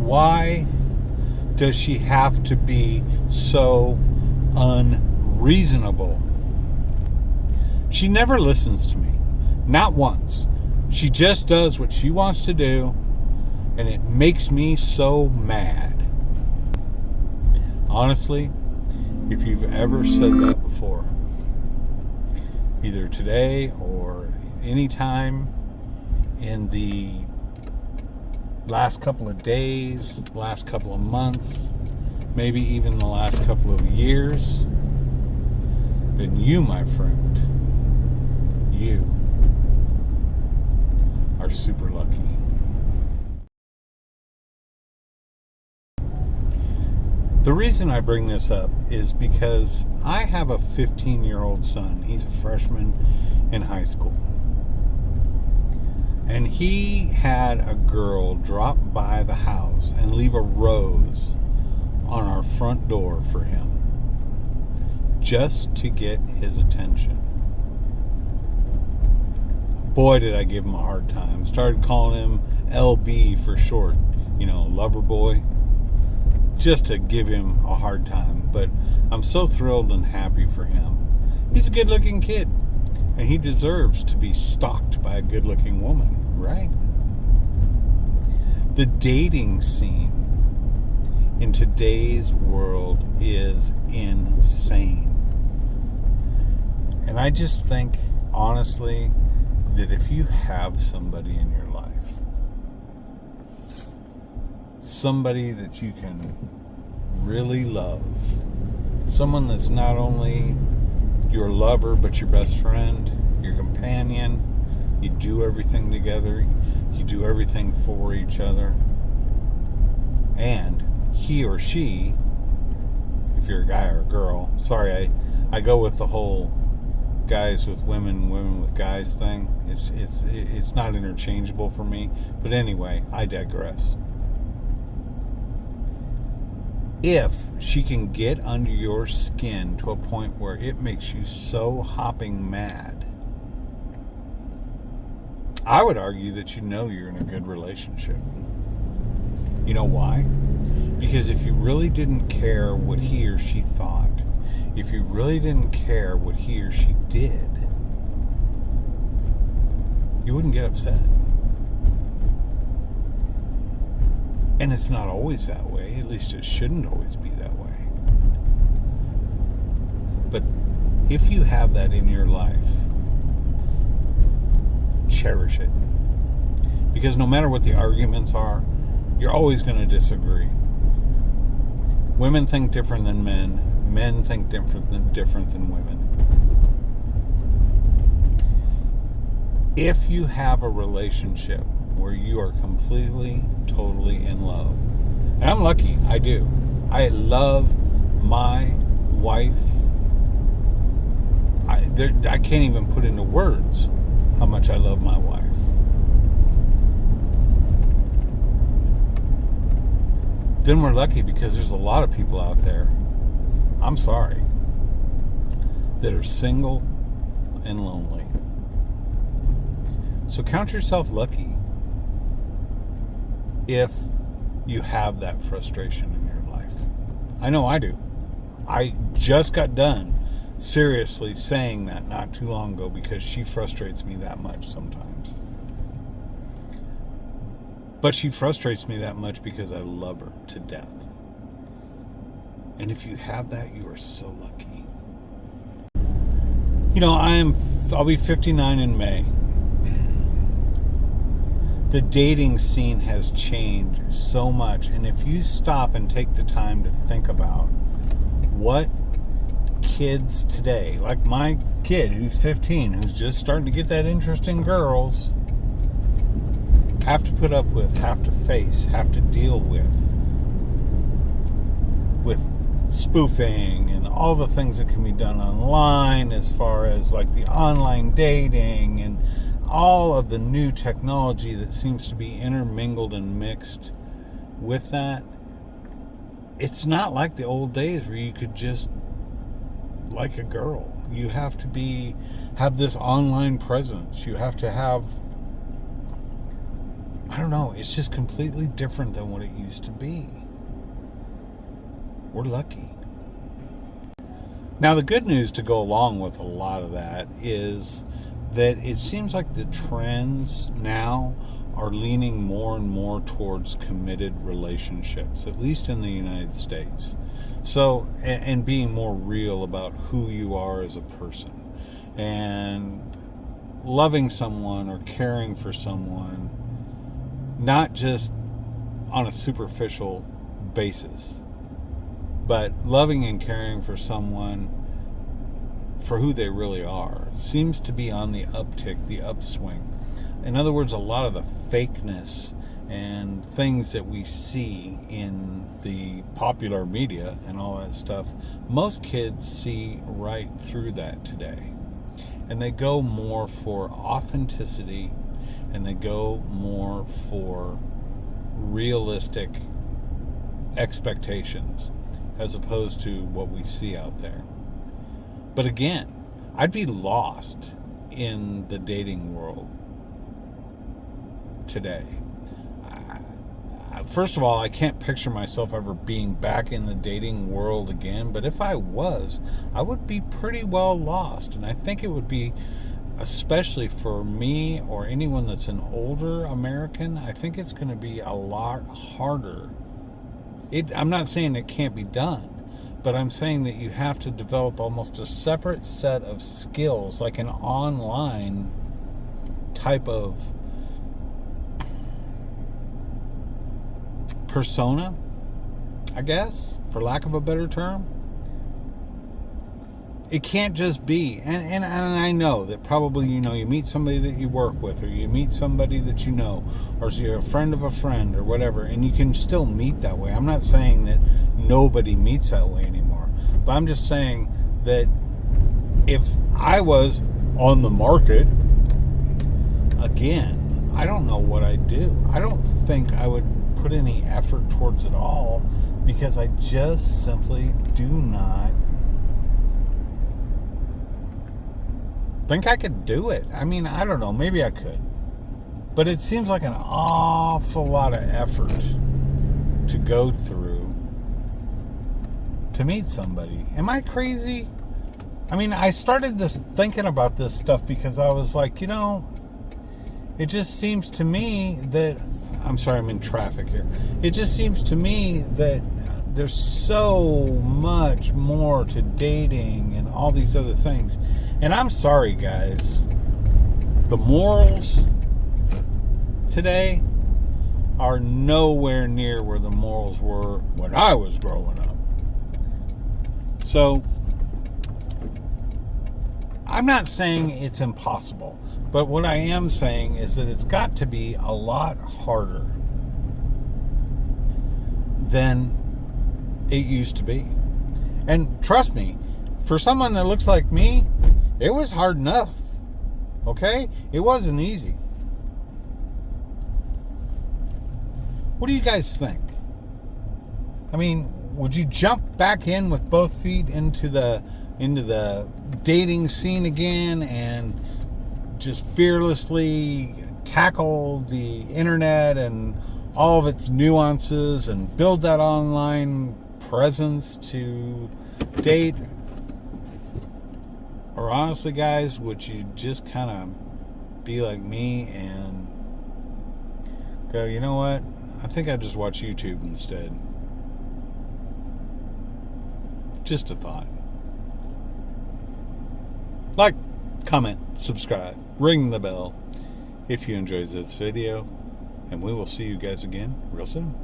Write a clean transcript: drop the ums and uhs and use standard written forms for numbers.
Why does she have to be so unreasonable? She never listens to me. Not once. She just does what she wants to do, and it makes me so mad. Honestly, if you've ever said that before, either today or any time in the last couple of days, last couple of months, maybe even the last couple of years, then you, my friend, you are super lucky. The reason I bring this up is because I have a 15-year-old son. He's a freshman in high school. And he had a girl drop by the house and leave a rose on our front door for him, just to get his attention. Boy, did I give him a hard time. Started calling him LB for short, lover boy, just to give him a hard time. But I'm so thrilled and happy for him. He's a good-looking kid, and he deserves to be stalked by a good-looking woman, right? The dating scene in today's world is insane. And I just think, honestly, that if you have somebody in your life, somebody that you can really love, someone that's not only your lover but your best friend, your companion, you do everything together, you do everything for each other, and he or she, if you're a guy or a girl, sorry, I go with the whole guys with women, women with guys thing. It's not interchangeable for me, but anyway, I digress. If she can get under your skin to a point where it makes you so hopping mad, I would argue that you're in a good relationship. You know why? Because if you really didn't care what he or she thought, if you really didn't care what he or she did, you wouldn't get upset. And it's not always that way. At least it shouldn't always be that way. But if you have that in your life, cherish it. Because no matter what the arguments are, you're always going to disagree. Women think different than men. Men think different than women. If you have a relationship where you are completely, totally in love, and I'm lucky, I do. I love my wife. I can't even put into words how much I love my wife. Then we're lucky, because there's a lot of people out there, I'm sorry, that are single and lonely. So count yourself lucky if you have that frustration in your life. I know I do. I just got done seriously saying that not too long ago, because she frustrates me that much sometimes. But she frustrates me that much because I love her to death. And if you have that, you are so lucky. I'll be 59 in May. The dating scene has changed so much. And if you stop and take the time to think about what kids today, like my kid who's 15, who's just starting to get that interest in girls, have to put up with, have to face, have to deal with spoofing and all the things that can be done online, as far as like the online dating and all of the new technology that seems to be intermingled and mixed with that. It's not like the old days where you could just like a girl. You have to have this online presence. You have to have, I don't know, it's just completely different than what it used to be. We're lucky. Now, the good news to go along with a lot of that is that it seems like the trends now are leaning more and more towards committed relationships, at least in the United States. So, and being more real about who you are as a person, and loving someone or caring for someone, not just on a superficial basis, but loving and caring for someone for who they really are seems to be on the uptick, the upswing. In other words, a lot of the fakeness and things that we see in the popular media and all that stuff, most kids see right through that today. And they go more for authenticity, and they go more for realistic expectations as opposed to what we see out there. But again, I'd be lost in the dating world today. First of all, I can't picture myself ever being back in the dating world again, but if I was, I would be pretty well lost. And I think it would be, especially for me or anyone that's an older American, I think it's going to be a lot harder. I'm not saying it can't be done, but I'm saying that you have to develop almost a separate set of skills, like an online type of persona, I guess, for lack of a better term. It can't just be, and I know that probably, you meet somebody that you work with, or you meet somebody that you know, or you're a friend of a friend or whatever, and you can still meet that way. I'm not saying that nobody meets that way anymore, but I'm just saying that if I was on the market again, I don't know what I'd do. I don't think I would put any effort towards it all, because I just simply do not think I could do it. I mean, I don't know, maybe I could, but it seems like an awful lot of effort to go through to meet somebody. Am I crazy? I mean, I started thinking about this stuff because I was like, it just seems to me that, I'm sorry, I'm in traffic here. It just seems to me that there's so much more to dating and all these other things. And I'm sorry, guys. The morals today are nowhere near where the morals were when I was growing up. So, I'm not saying it's impossible. But what I am saying is that it's got to be a lot harder than it used to be. And trust me, for someone that looks like me, it was hard enough. Okay? It wasn't easy. What do you guys think? I mean, would you jump back in with both feet into the dating scene again and just fearlessly tackle the internet and all of its nuances and build that online presence to date? Or honestly, guys, would you just kind of be like me and go, you know what? I think I'd just watch YouTube instead. Just a thought. Like, comment, subscribe, ring the bell if you enjoyed this video, and we will see you guys again real soon.